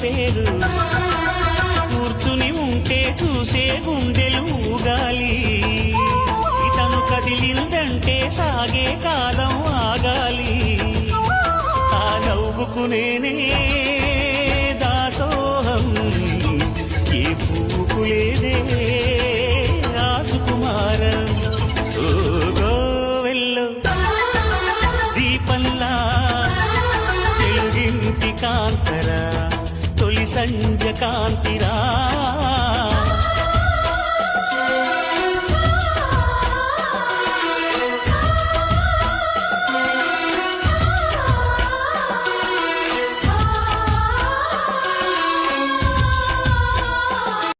పేరు కూర్చుని ఉంటే చూసే గుండెలు ఊగాలి ఇతను కదిలిందంటే సాగే కాలం ఆగాలి ఆ నవ్వుకు నేనే దాసోహం ఏ పువ్వుకు లేదే